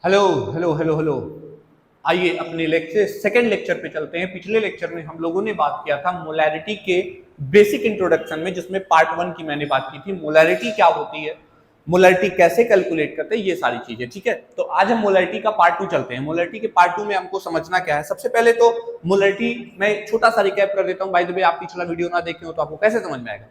Hello hello hello hello. आइए अपने lecture second lecture पे चलते हैं। पिछले लेक्चर में हम लोगों ने बात किया था मोलैरिटी के बेसिक इंट्रोडक्शन में, जिसमें पार्ट 1 की मैंने बात की थी। मोलैरिटी क्या होती है, मोलैरिटी कैसे कैलकुलेट करते हैं, ये सारी चीजें। ठीक है, तो आज हम मोलैरिटी का पार्ट 2 चलते हैं। मोलैरिटी के पार्ट 2 में हमको समझना क्या है। सबसे पहले तो मोलैरिटी मैं छोटा सा रिकैप कर देता हूँ। बाय द वे, आप पिछला वीडियो ना देखे हो तो आपको कैसे समझ में आएगा।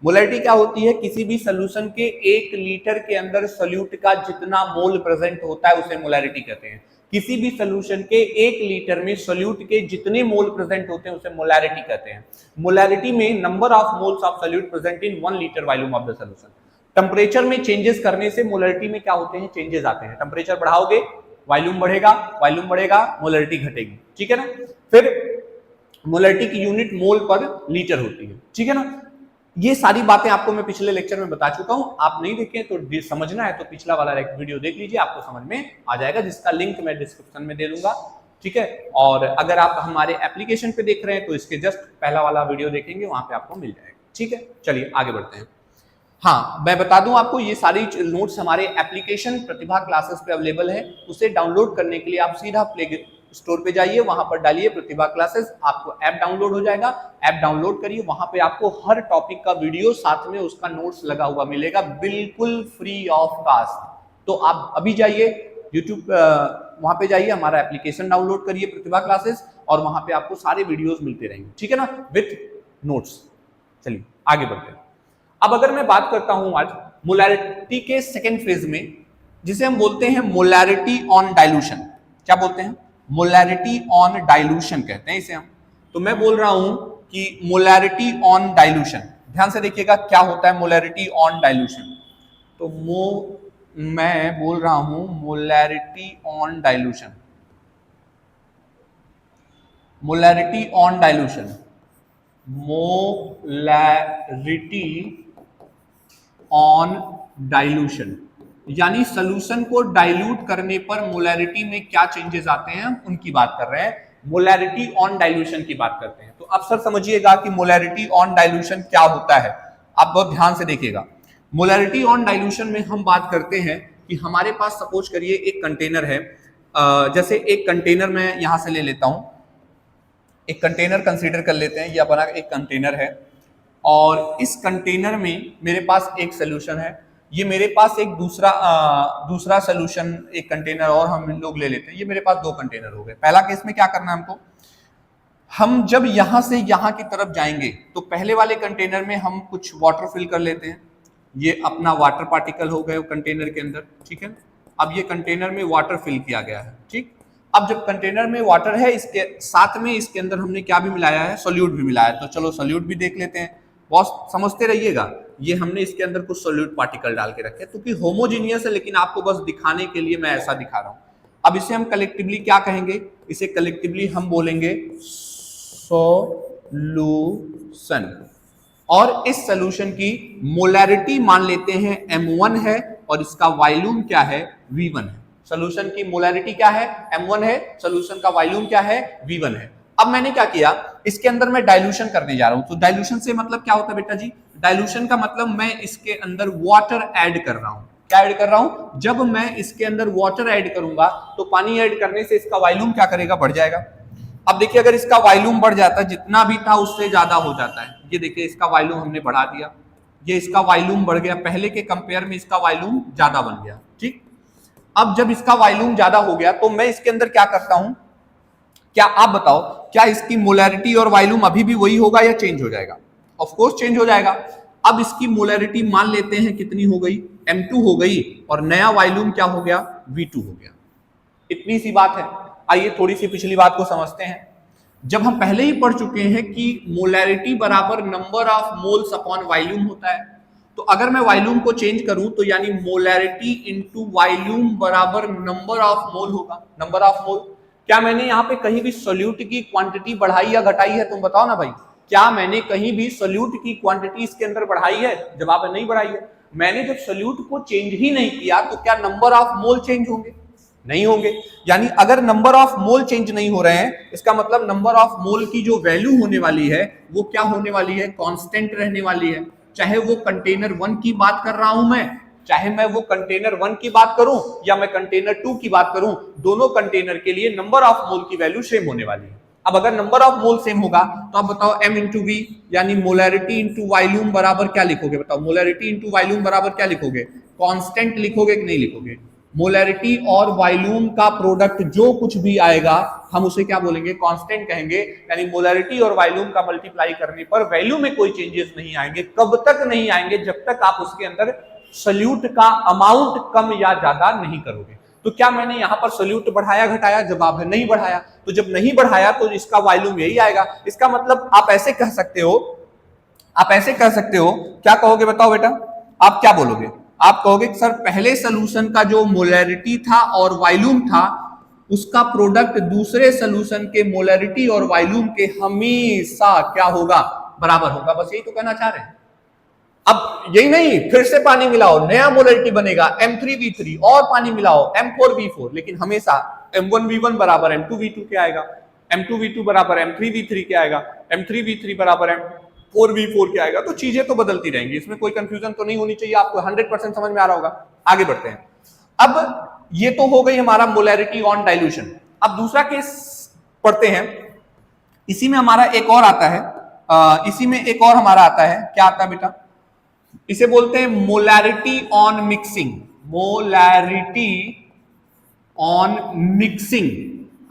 मोलैरिटी क्या होती है, किसी भी सोल्यूशन के 1 लीटर के अंदर सोल्यूट का जितना मोल प्रेजेंट होता है उसे मोलैरिटी कहते हैं। किसी भी सोल्यूशन के 1 लीटर में सोल्यूट के जितने मोल प्रेजेंट होते हैं उसे मोलैरिटी कहते हैं। मोलैरिटी में number of moles of solute present in 1 litre volume of the solution. Temperature में चेंजेस करने से मोलैरिटी में क्या होते हैं, चेंजेस आते हैं। टेम्परेचर बढ़ाओगे वॉल्यूम बढ़ेगा, वॉल्यूम बढ़ेगा मोलैरिटी घटेगी। ठीक है ना। फिर मोलैरिटी की यूनिट मोल पर लीटर होती है। ठीक है ना। ये सारी बातें आपको मैं पिछले लेक्चर में बता चुका हूं। आप नहीं देखे तो समझना है तो पिछला वाला वीडियो देख लीजिए, आपको समझ में आ जाएगा, जिसका लिंक मैं डिस्क्रिप्शन में दे दूंगा। ठीक है, और अगर आप हमारे एप्लीकेशन पे देख रहे हैं तो इसके जस्ट पहला वाला वीडियो देखेंगे, वहां पे आपको मिल जाएगा। ठीक है, चलिए आगे बढ़ते हैं। हाँ, मैं बता दूं आपको, ये सारी नोट्स हमारे एप्लीकेशन प्रतिभा क्लासेस पे अवेलेबल है। उसे डाउनलोड करने के लिए आप सीधा प्ले स्टोर पे जाइए, वहां पर डालिए प्रतिभा क्लासेस, आपको ऐप डाउनलोड हो जाएगा। ऐप डाउनलोड करिए, वहां पे आपको हर टॉपिक का वीडियो साथ में उसका नोट्स लगा हुआ मिलेगा, बिल्कुल फ्री ऑफ कास्ट। तो आप अभी जाइए यूट्यूब, वहां पे जाइए, हमारा एप्लीकेशन डाउनलोड करिए प्रतिभा क्लासेस, और वहां पे आपको सारे वीडियोस मिलते रहेंगे। ठीक है ना, विथ नोट्स। चलिए आगे बढ़ते हैं। अब अगर मैं बात करता हूं आज मोलैरिटी के सेकेंड फेज में, जिसे हम बोलते हैं मोलैरिटी ऑन डाइल्यूशन। क्या बोलते हैं, मोलैरिटी ऑन डाइल्यूशन कहते हैं इसे हम। तो मैं बोल रहा हूं कि मोलैरिटी ऑन डाइल्यूशन, ध्यान से देखिएगा क्या होता है मोलैरिटी ऑन डाइल्यूशन। तो मैं बोल रहा हूं molarity on dilution, molarity on dilution, molarity on dilution, यानी सोल्यूशन को डाइल्यूट करने पर मोलैरिटी में क्या चेंजेस आते हैं, हम उनकी बात कर रहे हैं। मोलैरिटी ऑन डाइल्यूशन की बात करते हैं। तो अब सर समझिएगा कि मोलैरिटी ऑन डाइल्यूशन क्या होता है। आप बहुत ध्यान से देखिएगा। मोलैरिटी ऑन डाइल्यूशन में हम बात करते हैं कि हमारे पास सपोज करिए एक कंटेनर है। जैसे एक कंटेनर मैं यहां से ले लेता हूं, एक कंटेनर कंसीडर कर लेते हैं, ये अपना एक कंटेनर है, और इस कंटेनर में मेरे पास एक सोल्यूशन है। ये मेरे पास एक दूसरा सोल्यूशन, एक कंटेनर और हम लोग ले लेते हैं। ये मेरे पास 2 कंटेनर हो गए। पहला केस में क्या करना है हमको, हम जब यहां से यहां की तरफ जाएंगे तो पहले वाले कंटेनर में हम कुछ वाटर फिल कर लेते हैं। ये अपना वाटर पार्टिकल हो गए कंटेनर के अंदर। ठीक है, अब ये कंटेनर में वाटर फिल किया गया है। ठीक, अब जब कंटेनर में वाटर है, इसके साथ में इसके अंदर हमने क्या भी मिलाया है, सोल्यूट भी मिलाया है। तो चलो सोल्यूट भी देख लेते हैं। बहुत समझते रहिएगा, ये हमने इसके अंदर कुछ सोल्यूट पार्टिकल डाल के रखे, क्योंकि होमोजीनियस है, लेकिन आपको बस दिखाने के लिए मैं ऐसा दिखा रहा हूं। अब इसे हम कलेक्टिवली क्या कहेंगे, इसे कलेक्टिवली हम बोलेंगे सॉल्यूशन। और इस सॉल्यूशन की मोलैरिटी मान लेते हैं M1 है, और इसका वॉल्यूम क्या है, V1 है। सॉल्यूशन की मोलैरिटी क्या है, M1 है, सॉल्यूशन का वॉल्यूम क्या है, V1 है। अब मैंने क्या किया, इसके अंदर मैं डाइल्यूशन करने जा रहा हूं। तो डाइल्यूशन से मतलब क्या होता है बेटा जी, डाइल्यूशन का मतलब मैं इसके अंदर वाटर ऐड कर रहा हूं। क्या ऐड कर रहा हूं, जब मैं इसके अंदर वाटर ऐड करूंगा तो पानी ऐड करने से इसका वॉल्यूम क्या करेगा, बढ़ जाएगा। अब देखिए, अगर इसका वॉल्यूम बढ़ जाता है, जितना भी था उससे ज्यादा हो जाता है। ये देखिए, इसका वॉल्यूम हमने बढ़ा दिया, ये इसका वॉल्यूम बढ़ गया, पहले के कंपेयर में इसका वॉल्यूम ज्यादा बन गया। ठीक, अब जब इसका वॉल्यूम ज्यादा हो गया तो मैं इसके अंदर क्या करता हूं, क्या आप बताओ, क्या इसकी मोलैरिटी और वॉल्यूम अभी भी वही होगा या चेंज हो जाएगा? ऑफ कोर्स चेंज हो जाएगा। अब इसकी मोलैरिटी मान लेते हैं कितनी हो गई, M2 हो गई, और नया वॉल्यूम क्या हो गया, V2 हो गया। इतनी सी बात है। आइए थोड़ी सी पिछली बात को समझते हैं। जब हम पहले ही पढ़ चुके हैं कि मोलैरिटी बराबर number of moles upon volume होता है, तो अगर मैं वॉल्यूम को चेंज करूं तो यानी मोलैरिटी इनटू वॉल्यूम बराबर नंबर ऑफ मोल होगा। नंबर ऑफ मोल, क्या मैंने यहाँ पे कहीं भी सोल्यूट की क्वांटिटी बढ़ाई या घटाई है, तुम बताओ ना भाई। क्या मैंने कहीं भी सोल्यूट की क्वांटिटी इसके अंदर बढ़ाई है? जवाब है नहीं बढ़ाई है। मैंने जब सोल्यूट को चेंज ही नहीं किया तो क्या नंबर ऑफ मोल चेंज होंगे? नहीं होंगे। यानी अगर नंबर ऑफ मोल चेंज नहीं हो रहे हैं, इसका मतलब नंबर ऑफ मोल की जो वैल्यू होने वाली है वो क्या होने वाली है, कांस्टेंट रहने वाली है। चाहे वो कंटेनर 1 की बात कर रहा हूं मैं, चाहे मैं वो कंटेनर 1 की बात करूं या मैं कंटेनर 2 की बात करूं, दोनों कंटेनर के लिए नंबर ऑफ मोल की वैल्यू सेम होने वाली है। अब अगर नंबर ऑफ मोल सेम होगा तो आप बताओ m इंटू वी यानी मोलैरिटी इंटू वॉल्यूम बराबर क्या लिखोगे? बताओ मोलैरिटी इंटू वॉल्यूम बराबर क्या लिखोगे? कांस्टेंट लिखोगे कि नहीं लिखोगे? मोलैरिटी और वॉल्यूम का प्रोडक्ट जो कुछ भी आएगा हम उसे क्या बोलेंगे? कांस्टेंट कहेंगे। यानी मोलैरिटी और वॉल्यूम का मल्टीप्लाई करने पर वैल्यू में कोई चेंजेस नहीं आएंगे। कब तक नहीं आएंगे? जब तक आप उसके अंदर सॉल्यूट का अमाउंट कम या ज्यादा नहीं करोगे। तो क्या मैंने यहां पर सॉल्यूट बढ़ाया घटाया? जवाब है नहीं बढ़ाया। तो जब नहीं बढ़ाया तो इसका वॉल्यूम यही आएगा। इसका मतलब आप ऐसे कह सकते हो, क्या कहोगे बताओ बेटा? आप क्या बोलोगे? आप कहोगे सर पहले सोल्यूशन का जो मोलैरिटी था और वॉल्यूम था उसका प्रोडक्ट दूसरे सोल्यूशन के मोलैरिटी और वॉल्यूम के हमेशा क्या होगा? बराबर होगा। बस यही तो कहना चाह रहे हैं। अब यही नहीं, फिर से पानी मिलाओ, नया मोलैरिटी बनेगा M3V3 और पानी मिलाओ M4V4, लेकिन हमेशा M1V1 बराबर M2V2 के आएगा, M2V2 बराबर M3V3 के आएगा, M3V3 बराबर M4V4 के आएगा। तो चीजें तो बदलती रहेंगी, इसमें कोई कंफ्यूजन तो नहीं होनी चाहिए। आपको 100% समझ में आ रहा होगा। आगे बढ़ते हैं। अब ये तो हो गई हमारा मोलैरिटी ऑन डाइल्यूशन। अब दूसरा केस पढ़ते हैं। इसी में हमारा एक और आता है, क्या आता है बेटा? इसे बोलते हैं molarity on mixing. Molarity on mixing.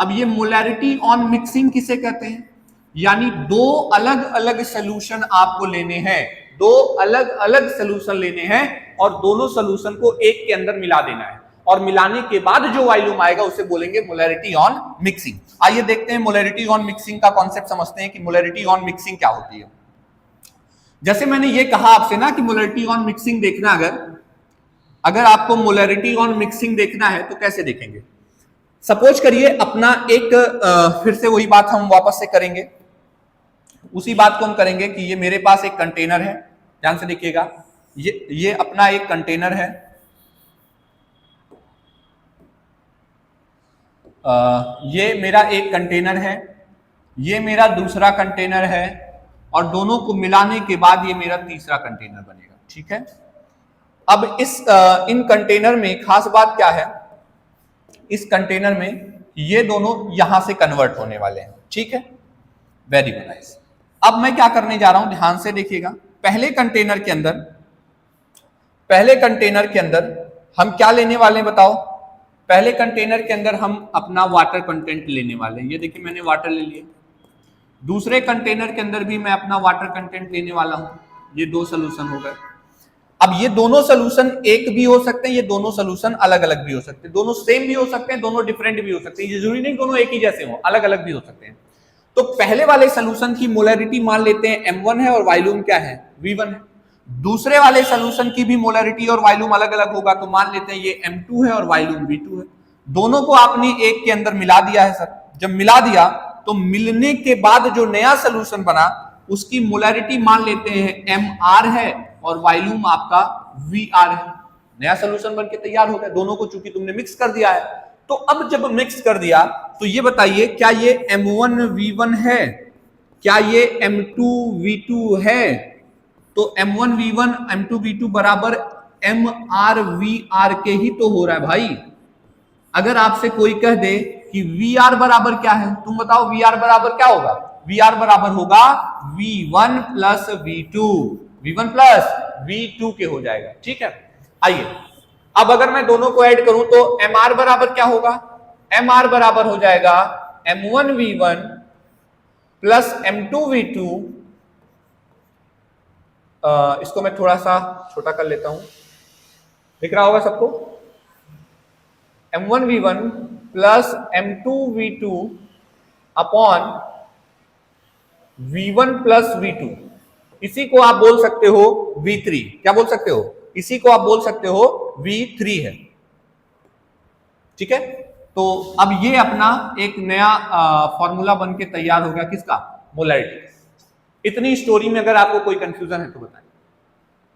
अब ये मोलैरिटी ऑन मिक्सिंग किसे कहते हैं? यानी दो अलग अलग सॉल्यूशन आपको लेने हैं, दो अलग अलग सॉल्यूशन लेने हैं और दोनों सॉल्यूशन को एक के अंदर मिला देना है और मिलाने के बाद जो वॉल्यूम आएगा उसे बोलेंगे मोलैरिटी ऑन मिक्सिंग। आइए देखते हैं मोलैरिटी ऑन मिक्सिंग का कॉन्सेप्ट समझते हैं कि मोलैरिटी ऑन मिक्सिंग क्या होती है। जैसे मैंने ये कहा आपसे ना कि मोलैरिटी ऑन मिक्सिंग देखना, अगर आपको मोलैरिटी ऑन मिक्सिंग देखना है तो कैसे देखेंगे? सपोज करिए अपना एक फिर से वही बात हम वापस से करेंगे, उसी बात को हम करेंगे कि ये मेरे पास एक कंटेनर है, ध्यान से देखिएगा, ये अपना एक कंटेनर है, ये मेरा एक कंटेनर है, ये मेरा दूसरा कंटेनर है और दोनों को मिलाने के बाद ये मेरा तीसरा कंटेनर बनेगा। ठीक है। अब इन कंटेनर में खास बात क्या है? इस कंटेनर में ये दोनों यहां से कन्वर्ट होने वाले हैं। ठीक है, वेरी नाइस। अब मैं क्या करने जा रहा हूं, ध्यान से देखिएगा। पहले कंटेनर के अंदर हम क्या लेने वाले हैं बताओ? पहले कंटेनर के अंदर हम अपना वाटर कंटेंट लेने वाले हैं। ये देखिए मैंने वाटर ले लिया। दूसरे कंटेनर के अंदर भी मैं अपना वाटर कंटेंट लेने वाला हूं। ये दो सोल्यूशन हो गए। अब ये दोनों सोल्यूशन एक भी हो सकते हैं, ये दोनों सोल्यूशन अलग अलग भी हो सकते हैं, दोनों सेम भी हो सकते हैं, दोनों डिफरेंट भी हो सकते हैं। ये जरूरी नहीं दोनों एक ही जैसे हो, अलग अलग भी हो सकते हैं। तो पहले वाले सोल्यूशन की मोलैरिटी मान लेते हैं M1 है और वॉल्यूम क्या है? V1 है। दूसरे वाले सोल्यूशन की भी मोलैरिटी और वॉल्यूम अलग अलग होगा तो मान लेते हैं ये M2 है और वॉल्यूम V2 है। दोनों को आपने एक के अंदर मिला दिया है सर। जब मिला दिया तो मिलने के बाद जो नया सोल्यूशन बना उसकी मोलैरिटी मान लेते हैं MR है और वॉल्यूम आपका VR है। नया सोल्यूशन बनके तैयार हो गया, दोनों को चूंकि तुमने मिक्स कर दिया है। तो अब जब मिक्स कर दिया तो ये बताइए क्या ये M1V1 है? क्या ये M2V2 है? तो M1V1 M2V2 बराबर MRVR के ही तो हो रहा है भाई। अगर आपसे कोई कह दे कि VR बराबर क्या है, तुम बताओ VR बराबर क्या होगा? VR बराबर होगा V1 plus V2, V1 plus V2 के हो जाएगा। ठीक है। आइए अब अगर मैं दोनों को ऐड करूं तो MR बराबर क्या होगा? MR बराबर हो जाएगा M1V1 प्लस M2V2। इसको मैं थोड़ा सा छोटा कर लेता हूं, दिख रहा होगा सबको? M1V1 plus M2V2 upon V1 plus V2। इसी को आप बोल सकते हो V3। क्या बोल सकते हो? इसी को आप बोल सकते हो V3 है। ठीक है। तो अब ये अपना एक नया फॉर्मूला बन के तैयार हो गया, किसका? मोलैरिटी। इतनी स्टोरी में अगर आपको कोई कंफ्यूजन है तो बताएं।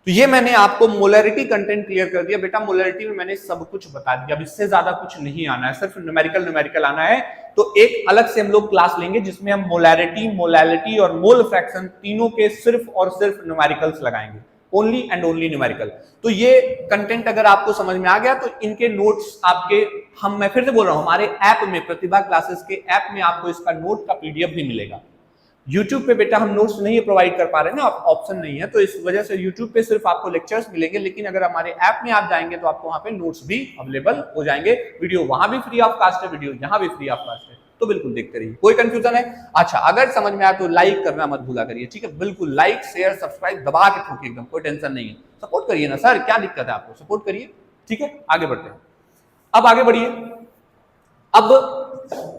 तो ये मैंने आपको मोलैरिटी कंटेंट क्लियर कर दिया बेटा। मोलैरिटी में मैंने सब कुछ बता दिया, अब इससे ज्यादा कुछ नहीं आना है, सिर्फ न्यूमेरिकल आना है। तो एक अलग से हम लोग क्लास लेंगे जिसमें हम मोलैरिटी, मोलैलिटी और मोल फ्रैक्शन तीनों के सिर्फ और सिर्फ न्यूमेरिकल्स लगाएंगे। Only and only numerical. तो ये कंटेंट अगर आपको समझ में आ गया तो इनके नोट्स आपके, मैं फिर से बोल रहा हूं, हमारे ऐप में, प्रतिभा क्लासेस के ऐप में आपको इसका नोट का पीडीएफ भी मिलेगा। YouTube पे बेटा हम नोट्स नहीं प्रोवाइड कर पा रहे ना, ऑप्शन नहीं है, तो इस वजह से YouTube पे सिर्फ आपको लेक्चर्स मिलेंगे, लेकिन अगर हमारे ऐप में आप जाएंगे तो आपको वहां पे नोट्स भी अवेलेबल हो जाएंगे। वीडियो वहां भी फ्री ऑफ कास्ट है, वीडियो यहाँ भी फ्री ऑफ कास्ट है, तो बिल्कुल देखते रहिए। कोई कंफ्यूजन है? अच्छा, अगर समझ में आया तो लाइक करना मत भूला करिए, ठीक है? बिल्कुल लाइक शेयर सब्सक्राइब दबा के ठोकिए एकदम, कोई टेंशन नहीं है। सपोर्ट करिए ना सर, क्या दिक्कत है आपको? सपोर्ट करिए, ठीक है? आगे बढ़ते हैं, अब आगे बढ़िए। अब